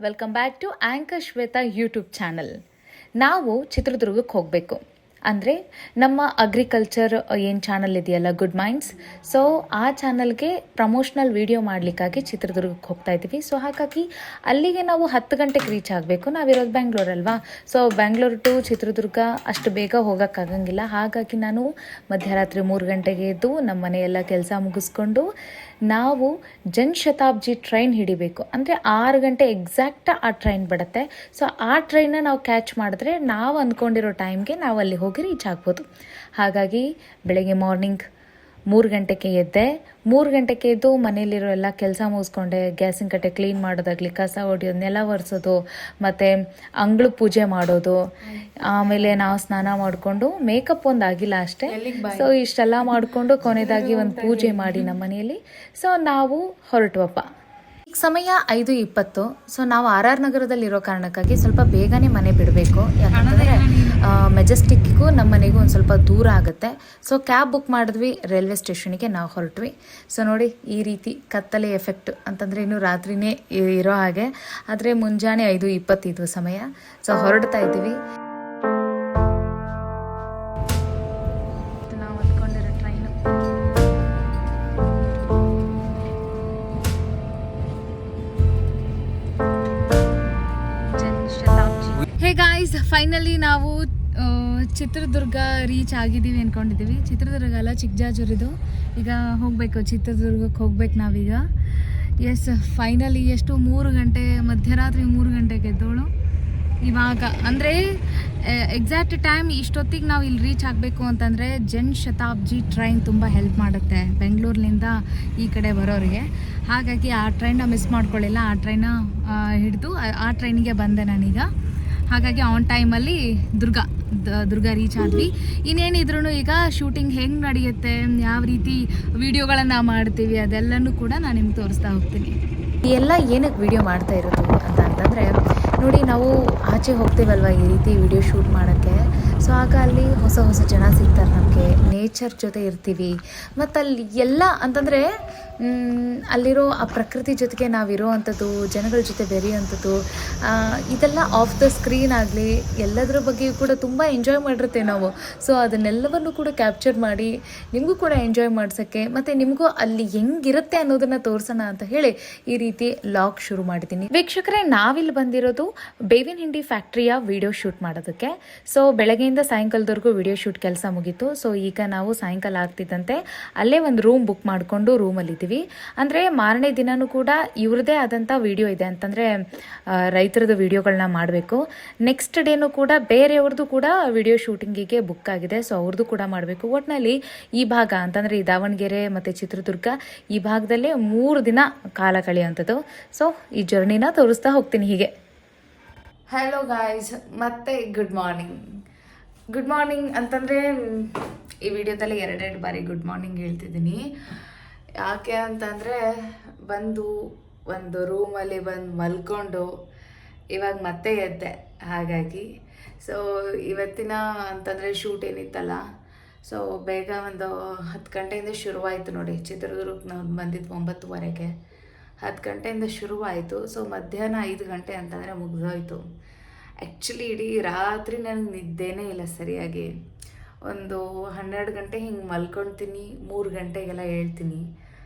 Welcome back to anchor Shweta YouTube channel. ನಾವು ಚಿತ್ರದುರ್ಗಕ್ಕೆ ಹೋಗಬೇಕು ಅಂದರೆ ನಮ್ಮ ಅಗ್ರಿಕಲ್ಚರ್ ಏನು ಚಾನಲ್ ಇದೆಯಲ್ಲ ಗುಡ್ ಮೈಂಡ್ಸ್, ಸೊ ಆ ಚಾನಲ್ಗೆ ಪ್ರಮೋಷನಲ್ ವಿಡಿಯೋ ಮಾಡಲಿಕ್ಕಾಗಿ ಚಿತ್ರದುರ್ಗಕ್ಕೆ ಹೋಗ್ತಾ ಇದ್ದೀವಿ. ಸೊ ಹಾಗಾಗಿ ಅಲ್ಲಿಗೆ ನಾವು 10 ಗಂಟೆಗೆ ರೀಚ್ ಆಗಬೇಕು. ನಾವಿರೋದು ಬೆಂಗಳೂರಲ್ವಾ, ಸೊ ಬೆಂಗಳೂರು ಟು ಚಿತ್ರದುರ್ಗ ಅಷ್ಟು ಬೇಗ ಹೋಗೋಕ್ಕಾಗಂಗಿಲ್ಲ. ಹಾಗಾಗಿ ನಾನು ಮಧ್ಯರಾತ್ರಿ 3 ಗಂಟೆಗೆ ಎದ್ದು ನಮ್ಮ ಮನೆಯೆಲ್ಲ ಕೆಲಸ ಮುಗಿಸ್ಕೊಂಡು ನಾವು ಜನಶತಾಬ್ದಿ ಟ್ರೈನ್ ಹಿಡಿಬೇಕು. ಅಂದರೆ 6 ಗಂಟೆ ಎಕ್ಸಾಕ್ಟ್ ಆ ಟ್ರೈನ್ ಬಿಡುತ್ತೆ. ಸೊ ಆ ಟ್ರೈನ್ನ ನಾವು ಕ್ಯಾಚ್ ಮಾಡಿದ್ರೆ ನಾವು ಅಂದ್ಕೊಂಡಿರೋ ಟೈಮ್ಗೆ ನಾವು ಅಲ್ಲಿ ಹೋಗಿ ರೀಚ್ ಆಗ್ಬೋದು. ಹಾಗಾಗಿ ಬೆಳಗ್ಗೆ ಮಾರ್ನಿಂಗ್ 3 ಗಂಟೆಗೆ ಎದ್ದೆ. 3 ಗಂಟೆಗೆ ಎದ್ದು ಮನೇಲಿರೋ ಎಲ್ಲ ಕೆಲಸ ಮುಗಿಸ್ಕೊಂಡೆ. ಗ್ಯಾಸಿನ ಕಟ್ಟೆ ಕ್ಲೀನ್ ಮಾಡೋದಾಗಲಿ, ಕಸ ಹೊಡಿಯೋದು, ನೆಲ ಒರೆಸೋದು, ಮತ್ತು ಅಂಗಳು ಪೂಜೆ ಮಾಡೋದು, ಆಮೇಲೆ ನಾವು ಸ್ನಾನ ಮಾಡಿಕೊಂಡು ಮೇಕಪ್ ಒಂದು ಆಗಿಲ್ಲ ಅಷ್ಟೇ. ಸೊ ಇಷ್ಟೆಲ್ಲ ಮಾಡಿಕೊಂಡು ಕೊನೆಯದಾಗಿ ಒಂದು ಪೂಜೆ ಮಾಡಿ ನಮ್ಮ ಮನೆಯಲ್ಲಿ ಸೊ ನಾವು ಹೊರಟುವಪ್ಪ. ಈಗ ಸಮಯ 5:20. ಸೊ ನಾವು RR ನಗರದಲ್ಲಿರೋ ಕಾರಣಕ್ಕಾಗಿ ಸ್ವಲ್ಪ ಬೇಗನೆ ಮನೆ ಬಿಡಬೇಕು. ಯಾಕಂದರೆ ಮೆಜೆಸ್ಟಿಕ್ಕಿಗೂ ನಮ್ಮ ಮನೆಗೂ ಒಂದು ಸ್ವಲ್ಪ ದೂರ ಆಗುತ್ತೆ. ಸೊ ಕ್ಯಾಬ್ ಬುಕ್ ಮಾಡಿದ್ವಿ, ರೈಲ್ವೆ ಸ್ಟೇಷನಿಗೆ ನಾವು ಹೊರಟ್ವಿ. ಸೊ ನೋಡಿ, ಈ ರೀತಿ ಕತ್ತಲೆ ಎಫೆಕ್ಟ್ ಅಂತಂದರೆ ಇನ್ನೂ ರಾತ್ರಿನೇ ಇರೋ ಹಾಗೆ. ಆದರೆ ಮುಂಜಾನೆ 5:20 ಸಮಯ. ಸೊ ಹೊರಡ್ತಾ ಇದ್ದೀವಿ. ನಾವು ಹತ್ಕೊಂಡಿರೋ ಟ್ರೈನು ಹೇ ಗಾಯ್ಸ್, ಫೈನಲಿ ನಾವು ಚಿತ್ರದುರ್ಗ ರೀಚ್ ಆಗಿದ್ದೀವಿ ಅಂದ್ಕೊಂಡಿದ್ದೀವಿ. ಚಿತ್ರದುರ್ಗ ಅಲ್ಲ, ಚಿಕ್ಕಜಾಜೂರಿದು. ಈಗ ಹೋಗಬೇಕು, ಚಿತ್ರದುರ್ಗಕ್ಕೆ ಹೋಗ್ಬೇಕು ನಾವೀಗ. ಎಸ್, ಫೈನಲಿ ಎಷ್ಟು 3 ಗಂಟೆ, ಮಧ್ಯರಾತ್ರಿ 3 ಗಂಟೆಗೆ ಎದ್ದೋಳು ಇವಾಗ. ಅಂದರೆ ಎಕ್ಸಾಕ್ಟ್ ಟೈಮ್ ಇಷ್ಟೊತ್ತಿಗೆ ನಾವು ಇಲ್ಲಿ ರೀಚ್ ಆಗಬೇಕು ಅಂತಂದರೆ ಜನಶತಾಬ್ದಿ ಟ್ರೈನ್ ತುಂಬ ಹೆಲ್ಪ್ ಮಾಡುತ್ತೆ ಬೆಂಗಳೂರಿನಿಂದ ಈ ಕಡೆ ಬರೋರಿಗೆ. ಹಾಗಾಗಿ ಆ ಟ್ರೈನ್ನ ಮಿಸ್ ಮಾಡ್ಕೊಳ್ಳಿಲ್ಲ. ಆ ಟ್ರೈನ ಹಿಡಿದು ಆ ಟ್ರೈನಿಗೆ ಬಂದೆ ನಾನೀಗ. ಹಾಗಾಗಿ ಆನ್ ಟೈಮಲ್ಲಿ ದುರ್ಗ ರೀಚ್ ಆದ್ವಿ. ಇನ್ನೇನಿದ್ರು ಈಗ ಶೂಟಿಂಗ್ ಹೆಂಗೆ ನಡೆಯುತ್ತೆ, ಯಾವ ರೀತಿ ವಿಡಿಯೋಗಳನ್ನು ಮಾಡ್ತೀವಿ, ಅದೆಲ್ಲನೂ ಕೂಡ ನಾನು ನಿಮ್ಗೆ ತೋರಿಸ್ತಾ ಹೋಗ್ತೀನಿ. ಎಲ್ಲ ಏನಕ್ಕೆ ವಿಡಿಯೋ ಮಾಡ್ತಾ ಇರೋದು ಅಂತಂದರೆ, ನೋಡಿ ನಾವು ಆಚೆ ಹೋಗ್ತೀವಲ್ವ ಈ ರೀತಿ ವಿಡಿಯೋ ಶೂಟ್ ಮಾಡೋಕ್ಕೆ. ಸೊ ಆಗ ಅಲ್ಲಿ ಹೊಸ ಹೊಸ ಜನ ಸಿಗ್ತಾರೆ ನಮಗೆ, ನೇಚರ್ ಜೊತೆ ಇರ್ತೀವಿ. ಮತ್ತು ಅಲ್ಲಿ ಎಲ್ಲ ಅಂತಂದರೆ ಅಲ್ಲಿರೋ ಆ ಪ್ರಕೃತಿ ಜೊತೆಗೆ ನಾವಿರೋ ಅಂಥದ್ದು, ಜನಗಳ ಜೊತೆ ಬೆರೆಯುವಂಥದ್ದು, ಇದೆಲ್ಲ ಆಫ್ ದ ಸ್ಕ್ರೀನ್ ಆಗಲಿ ಎಲ್ಲದರ ಬಗ್ಗೆಯೂ ಕೂಡ ತುಂಬ ಎಂಜಾಯ್ ಮಾಡಿರುತ್ತೆ ನಾವು. ಸೊ ಅದನ್ನೆಲ್ಲವನ್ನು ಕೂಡ ಕ್ಯಾಪ್ಚರ್ ಮಾಡಿ ನಿಮಗೂ ಕೂಡ ಎಂಜಾಯ್ ಮಾಡ್ಸೋಕ್ಕೆ, ಮತ್ತು ನಿಮಗೂ ಅಲ್ಲಿ ಹೆಂಗಿರುತ್ತೆ ಅನ್ನೋದನ್ನು ತೋರಿಸೋಣ ಅಂತ ಹೇಳಿ ಈ ರೀತಿ ಲಾಗ್ ಶುರು ಮಾಡಿದ್ದೀನಿ. ವೀಕ್ಷಕರೇ, ನಾವಿಲ್ಲಿ ಬಂದಿರೋದು ಬೇವಿನ ಹಿಂಡಿ ಫ್ಯಾಕ್ಟ್ರಿಯ ವಿಡಿಯೋ ಶೂಟ್ ಮಾಡೋದಕ್ಕೆ. ಸೊ ಬೆಳಗ್ಗೆಯಿಂದ ಸಾಯಂಕಾಲದವರೆಗೂ ವಿಡಿಯೋ ಶೂಟ್ ಕೆಲಸ ಮುಗೀತು. ಸೊ ಈಗ ನಾವು ಸಾಯಂಕಾಲ ಆಗ್ತಿದ್ದಂತೆ ಅಲ್ಲೇ ಒಂದು ರೂಮ್ ಬುಕ್ ಮಾಡಿಕೊಂಡು ರೂಮಲ್ಲಿದ್ದೀವಿ. ಅಂದರೆ ಮಾರನೇ ದಿನವೂ ಕೂಡ ಇವ್ರದ್ದೇ ಆದಂಥ ವಿಡಿಯೋ ಇದೆ, ಅಂತಂದರೆ ರೈತರದ್ದು ವಿಡಿಯೋಗಳನ್ನ ಮಾಡಬೇಕು. ನೆಕ್ಸ್ಟ್ ಡೇನೂ ಕೂಡ ಬೇರೆಯವ್ರದ್ದು ಕೂಡ ವಿಡಿಯೋ ಶೂಟಿಂಗಿಗೆ ಬುಕ್ ಆಗಿದೆ. ಸೊ ಅವ್ರದ್ದು ಕೂಡ ಮಾಡಬೇಕು. ಒಟ್ಟಿನಲ್ಲಿ ಈ ಭಾಗ ಅಂತಂದರೆ ಈ ದಾವಣಗೆರೆ ಮತ್ತು ಚಿತ್ರದುರ್ಗ ಈ ಭಾಗದಲ್ಲೇ 3 ದಿನ ಕಾಲ ಕಳೆಯುವಂಥದ್ದು. ಸೊ ಈ ಜರ್ನಿನ ತೋರಿಸ್ತಾ ಹೋಗ್ತೀನಿ ಹೀಗೆ. ಹಲೋ ಗಾಯ್ಸ್, ಮತ್ತೆ ಗುಡ್ ಮಾರ್ನಿಂಗ್ ಅಂತಂದರೆ ಈ ವಿಡಿಯೋದಲ್ಲಿ 2 ಬಾರಿ ಗುಡ್ ಮಾರ್ನಿಂಗ್ ಹೇಳ್ತಿದ್ದೀನಿ. ಯಾಕೆ ಅಂತಂದರೆ ಬಂದು ಒಂದು ರೂಮಲ್ಲಿ ಬಂದು ಮಲ್ಕೊಂಡು ಇವಾಗ ಮತ್ತೆ ಎದ್ದೆ. ಹಾಗಾಗಿ ಸೊ ಇವತ್ತಿನ ಅಂತಂದರೆ ಶೂಟ್ ಏನಿತ್ತಲ್ಲ, ಸೊ ಬೇಗ ಒಂದು 10 ಗಂಟೆಯಿಂದ ಶುರುವಾಯಿತು ನೋಡಿ. ಚಿತ್ರದುರ್ಗಕ್ಕೆ ನಾವು ಬಂದಿದ್ದು 9:30ಗೆ, 10 ಗಂಟೆಯಿಂದ ಶುರುವಾಯಿತು. ಸೊ ಮಧ್ಯಾಹ್ನ 5 ಗಂಟೆ ಅಂತಂದರೆ ಮುಗಿದೋಯ್ತು. ಆ್ಯಕ್ಚುಲಿ ಇಡೀ ರಾತ್ರಿ ನನಗೆ ನಿದ್ದೆನೇ ಇಲ್ಲ ಸರಿಯಾಗಿ. ಒಂದು 12 ಗಂಟೆ ಹಿಂಗೆ ಮಲ್ಕೊಳ್ತೀನಿ, 3 ಗಂಟೆಗೆಲ್ಲ ಹೇಳ್ತೀನಿ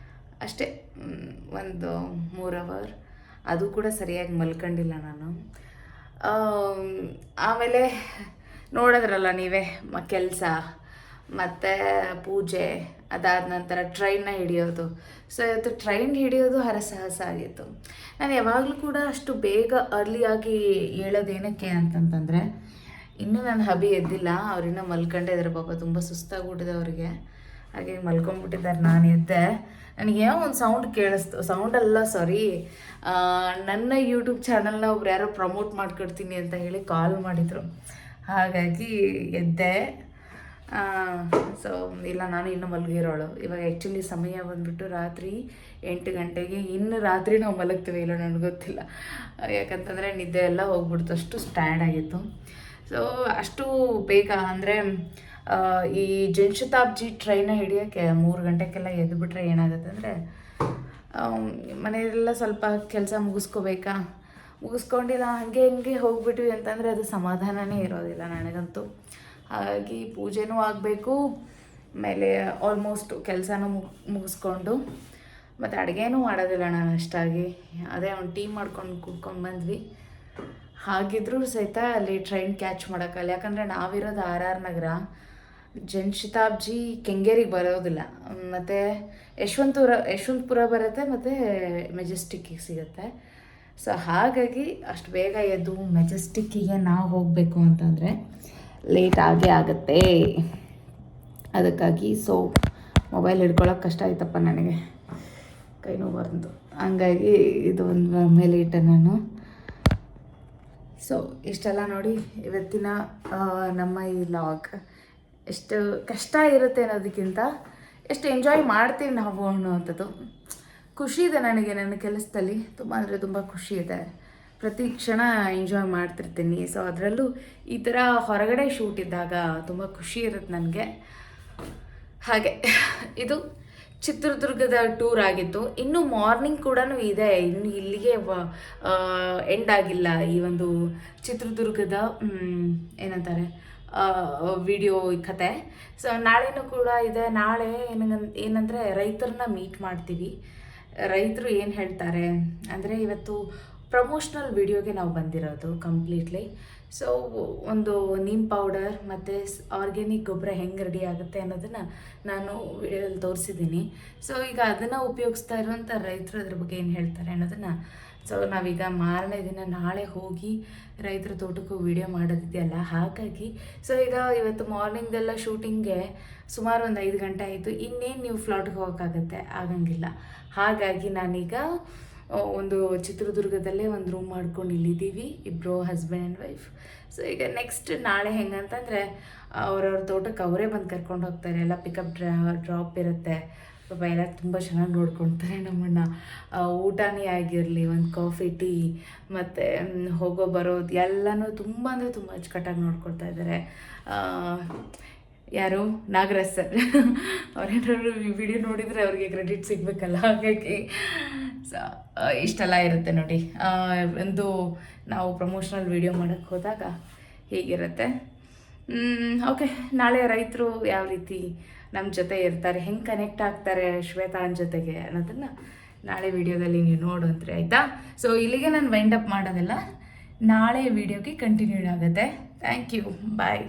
ಅಷ್ಟೇ. ಒಂದು 3 ಅವರ್, ಅದು ಕೂಡ ಸರಿಯಾಗಿ ಮಲ್ಕೊಂಡಿಲ್ಲ ನಾನು. ಆಮೇಲೆ ನೋಡಿದ್ರಲ್ಲ ನೀವೇ ಕೆಲಸ ಮತ್ತು ಪೂಜೆ, ಅದಾದ ನಂತರ ಟ್ರೈನ್ನ ಹಿಡಿಯೋದು. ಸೊ ಇವತ್ತು ಟ್ರೈನ್ ಹಿಡಿಯೋದು ಹರಸಾಹಸ ಆಗಿತ್ತು. ನಾನು ಯಾವಾಗಲೂ ಕೂಡ ಅಷ್ಟು ಬೇಗ ಅರ್ಲಿಯಾಗಿ ಹೇಳೋದೇನಕ್ಕೆ ಅಂತಂತಂದರೆ, ಇನ್ನೂ ನನ್ನ ಹಬಿ ಎದ್ದಿಲ್ಲ, ಅವ್ರಿನ್ನೂ ಮಲ್ಕೊಂಡಿದ್ದಾರೆ ಪಾಪ, ತುಂಬ ಸುಸ್ತಾಗ್ಬಿಟ್ಟಿದೆ ಅವರಿಗೆ. ಹಾಗೆ ಮಲ್ಕೊಂಡ್ಬಿಟ್ಟಿದ್ದಾರೆ. ನಾನು ಎದ್ದೆ, ನನಗೆ ಏನೋ ಒಂದು ಸೌಂಡ್ ಕೇಳಿಸ್ತು. ಸೌಂಡಲ್ಲ, ಸಾರಿ, ನನ್ನ ಯೂಟ್ಯೂಬ್ ಚಾನಲ್ನ ಒಬ್ರು ಯಾರೋ ಪ್ರಮೋಟ್ ಮಾಡ್ಕೊಡ್ತೀನಿ ಅಂತ ಹೇಳಿ ಕಾಲ್ ಮಾಡಿದರು. ಹಾಗಾಗಿ ಎದ್ದೆ. ಸೊ ಇಲ್ಲ, ನಾನು ಇನ್ನೂ ಮಲಗಿರೋಳು. ಇವಾಗ ಆ್ಯಕ್ಚುಲಿ ಸಮಯ ಬಂದುಬಿಟ್ಟು ರಾತ್ರಿ 8 ಗಂಟೆಗೆ. ಇನ್ನು ರಾತ್ರಿ ನಾವು ಮಲಗ್ತೀವಿ ಇಲ್ಲ ನನಗೆ ಗೊತ್ತಿಲ್ಲ, ಯಾಕಂತಂದರೆ ನಿದ್ದೆ ಎಲ್ಲ ಹೋಗ್ಬಿಡ್ತು, ಅಷ್ಟು ಸ್ಟ್ಯಾಂಡ್ ಆಗಿತ್ತು. ಸೊ ಅಷ್ಟು ಬೇಗ ಅಂದರೆ ಈ ಜನಶತಾಬ್ದಿ ಟ್ರೈನ ಹಿಡಿಯೋಕ್ಕೆ 3 ಗಂಟೆಗೆಲ್ಲ ಎದ್ದುಬಿಟ್ರೆ ಏನಾಗುತ್ತೆ ಅಂದರೆ ಮನೆಯಲ್ಲೆಲ್ಲ ಸ್ವಲ್ಪ ಕೆಲಸ ಮುಗಿಸ್ಕೋಬೇಕಾ, ಮುಗಿಸ್ಕೊಂಡಿಲ್ಲ ಹಾಗೆ ಹಿಂಗೆ ಹೋಗ್ಬಿಟ್ವಿ ಅಂತಂದರೆ ಅದು ಸಮಾಧಾನನೇ ಇರೋದಿಲ್ಲ ನನಗಂತೂ. ಹಾಗಾಗಿ ಪೂಜೆನೂ ಆಗಬೇಕು, ಆಮೇಲೆ ಆಲ್ಮೋಸ್ಟ್ ಕೆಲಸನೂ ಮುಗಿಸ್ಕೊಂಡು ಮತ್ತು ಅಡುಗೆನೂ ಮಾಡೋದಿಲ್ಲ ನಾನು ಅಷ್ಟಾಗಿ. ಅದೇ ಒಂದು ಟೀ ಮಾಡ್ಕೊಂಡು ಕೂತ್ಕೊಂಡು ಬಂದ್ವಿ. ಹಾಗಿದ್ರೂ ಸಹಿತ ಅಲ್ಲಿ ಟ್ರೈನ್ ಕ್ಯಾಚ್ ಮಾಡೋಕ್ಕಲ್ಲ, ಯಾಕಂದರೆ ನಾವಿರೋದು RR ನಗರ, ಶತಾಬ್ದಿ ಕೆಂಗೇರಿಗೆ ಬರೋದಿಲ್ಲ, ಮತ್ತು ಯಶವಂತಪುರ ಬರುತ್ತೆ, ಮತ್ತು ಮೆಜೆಸ್ಟಿಕ್ಕಿಗೆ ಸಿಗುತ್ತೆ. ಸೊ ಹಾಗಾಗಿ ಅಷ್ಟು ಬೇಗ ಎದ್ದು ಮೆಜೆಸ್ಟಿಕ್ಕಿಗೆ ನಾವು ಹೋಗಬೇಕು ಅಂತಂದರೆ ಲೇಟ್ ಆಗೇ ಆಗುತ್ತೆ. ಅದಕ್ಕಾಗಿ ಮೊಬೈಲ್ ಹಿಡ್ಕೊಳ್ಳೋಕೆ ಕಷ್ಟ ಆಯ್ತಪ್ಪ ನನಗೆ, ಕೈ ನೋವು ಬಂತು. ಹಂಗಾಗಿ ಇದು ಒಂದು ಮೇಲೆ ಇಟ್ಟೆ ನಾನು. ಸೊ ಇಷ್ಟೆಲ್ಲ ನೋಡಿ ಇವತ್ತಿನ ನಮ್ಮ ಈ ಲಾಗ್. ಎಷ್ಟು ಕಷ್ಟ ಇರುತ್ತೆ ಅನ್ನೋದಕ್ಕಿಂತ ಎಷ್ಟು ಎಂಜಾಯ್ ಮಾಡ್ತೀವಿ ನಾವು ಅನ್ನೋವಂಥದ್ದು ಖುಷಿ ಇದೆ ನನಗೆ. ನನ್ನ ಕೆಲಸದಲ್ಲಿ ತುಂಬ ಅಂದರೆ ತುಂಬ ಖುಷಿ ಇದೆ, ಪ್ರತಿ ಕ್ಷಣ ಎಂಜಾಯ್ ಮಾಡ್ತಿರ್ತೀನಿ. ಸೊ ಅದರಲ್ಲೂ ಈ ಥರ ಹೊರಗಡೆ ಶೂಟ್ ಇದ್ದಾಗ ತುಂಬ ಖುಷಿ ಇರುತ್ತೆ ನನಗೆ. ಹಾಗೆ ಇದು ಚಿತ್ರದುರ್ಗದ ಟೂರ್ ಆಗಿತ್ತು. ಇನ್ನು ಮಾರ್ನಿಂಗ್ ಕೂಡ ಇದೆ, ಇನ್ನು ಇಲ್ಲಿಗೆ ಎಂಡ್ ಆಗಿಲ್ಲ ಈ ಒಂದು ಚಿತ್ರದುರ್ಗದ ಏನಂತಾರೆ ವಿಡಿಯೋ ಕತೆ. ಸೊ ನಾಳೆನೂ ಕೂಡ ಇದೆ. ನಾಳೆ ಏನಂದರೆ ರೈತರನ್ನ ಮೀಟ್ ಮಾಡ್ತೀವಿ. ರೈತರು ಏನು ಹೇಳ್ತಾರೆ ಅಂದರೆ, ಇವತ್ತು ಪ್ರಮೋಷ್ನಲ್ ವಿಡಿಯೋಗೆ ನಾವು ಬಂದಿರೋದು ಕಂಪ್ಲೀಟ್ಲಿ. ಸೊ ಒಂದು ನೀಮ್ ಪೌಡರ್ ಮತ್ತು ಆರ್ಗ್ಯಾನಿಕ್ ಗೊಬ್ಬರ ಹೆಂಗೆ ರೆಡಿ ಆಗುತ್ತೆ ಅನ್ನೋದನ್ನು ನಾನು ವಿಡಿಯೋದಲ್ಲಿ ತೋರಿಸಿದ್ದೀನಿ. ಸೊ ಈಗ ಅದನ್ನು ಉಪಯೋಗಿಸ್ತಾ ಇರುವಂಥ ರೈತರು ಅದ್ರ ಬಗ್ಗೆ ಏನು ಹೇಳ್ತಾರೆ ಅನ್ನೋದನ್ನು ಸೊ ನಾವೀಗ ಮಾರನೇ ದಿನ ನಾಳೆ ಹೋಗಿ ರೈತರ ತೋಟಕ್ಕೂ ವಿಡಿಯೋ ಮಾಡೋದಿದೆಯಲ್ಲ, ಹಾಗಾಗಿ ಸೊ ಈಗ ಇವತ್ತು ಮಾರ್ನಿಂಗ್ದೆಲ್ಲ ಶೂಟಿಂಗ್ಗೆ ಸುಮಾರು ಒಂದು 5 ಗಂಟೆ ಆಯಿತು. ಇನ್ನೇನು ನೀವು ಫ್ಲಾಟ್ಗೆ ಹೋಗೋಕ್ಕಾಗತ್ತೆ, ಆಗಂಗಿಲ್ಲ. ಹಾಗಾಗಿ ನಾನೀಗ ಒಂದು ಚಿತ್ರದುರ್ಗದಲ್ಲೇ ಒಂದು ರೂಮ್ ಮಾಡ್ಕೊಂಡು ಇಲ್ಲಿದ್ದೀವಿ, ಇಬ್ಬರು ಹಸ್ಬೆಂಡ್ ಆ್ಯಂಡ್ ವೈಫ್. ಸೊ ಈಗ ನೆಕ್ಸ್ಟ್ ನಾಳೆ ಹೆಂಗಂತಂದರೆ ಅವ್ರವ್ರ ತೋಟಕ್ಕೆ ಅವರೇ ಬಂದು ಕರ್ಕೊಂಡು ಹೋಗ್ತಾರೆ. ಎಲ್ಲ ಪಿಕಪ್ ಡ್ರಾಪ್ ಇರುತ್ತೆ. ಪಾಪ ಎಲ್ಲ ತುಂಬ ಚೆನ್ನಾಗಿ ನೋಡ್ಕೊಳ್ತಾರೆ ನಮ್ಮನ್ನು. ಊಟನೇ ಆಗಿರಲಿ, ಒಂದು ಕಾಫಿ ಟೀ ಮತ್ತು ಹೋಗೋ ಬರೋದು ಎಲ್ಲನೂ ತುಂಬ ಅಂದರೆ ತುಂಬ ಅಚ್ಚುಕಟ್ಟಾಗಿ ನೋಡ್ಕೊಳ್ತಾ ಇದ್ದಾರೆ. ಯಾರು ನಾಗರಾಜ್ ಸರ್ ಅವ್ರೇನಾದ್ರು ಈ ವಿಡಿಯೋ ನೋಡಿದರೆ ಅವ್ರಿಗೆ ಕ್ರೆಡಿಟ್ ಸಿಗಬೇಕಲ್ಲ, ಹಾಗಾಗಿ ಸೊ ಇಷ್ಟೆಲ್ಲ ಇರುತ್ತೆ ನೋಡಿ. ಒಂದು ನಾವು ಪ್ರಮೋಷನಲ್ ವಿಡಿಯೋ ಮಾಡೋಕ್ಕೆ ಹೋದಾಗ ಹೀಗಿರುತ್ತೆ. ಓಕೆ, ನಾಳೆ ರೈತರು ಯಾವ ರೀತಿ ನಮ್ಮ ಜೊತೆ ಇರ್ತಾರೆ, ಹೆಂಗೆ ಕನೆಕ್ಟ್ ಆಗ್ತಾರೆ ಶ್ವೇತಾನ್ ಜೊತೆಗೆ ಅನ್ನೋದನ್ನು ನಾಳೆ ವಿಡಿಯೋದಲ್ಲಿ ನೀವು ನೋಡುವಂತ್ರಿ, ಆಯಿತಾ? ಸೊ ಇಲ್ಲಿಗೆ ನಾನು ವೈಂಡ್ ಅಪ್ ಮಾಡೋದಿಲ್ಲ, ನಾಳೆ ವಿಡಿಯೋಗೆ ಕಂಟಿನ್ಯೂ ಆಗುತ್ತೆ. Thank you, bye.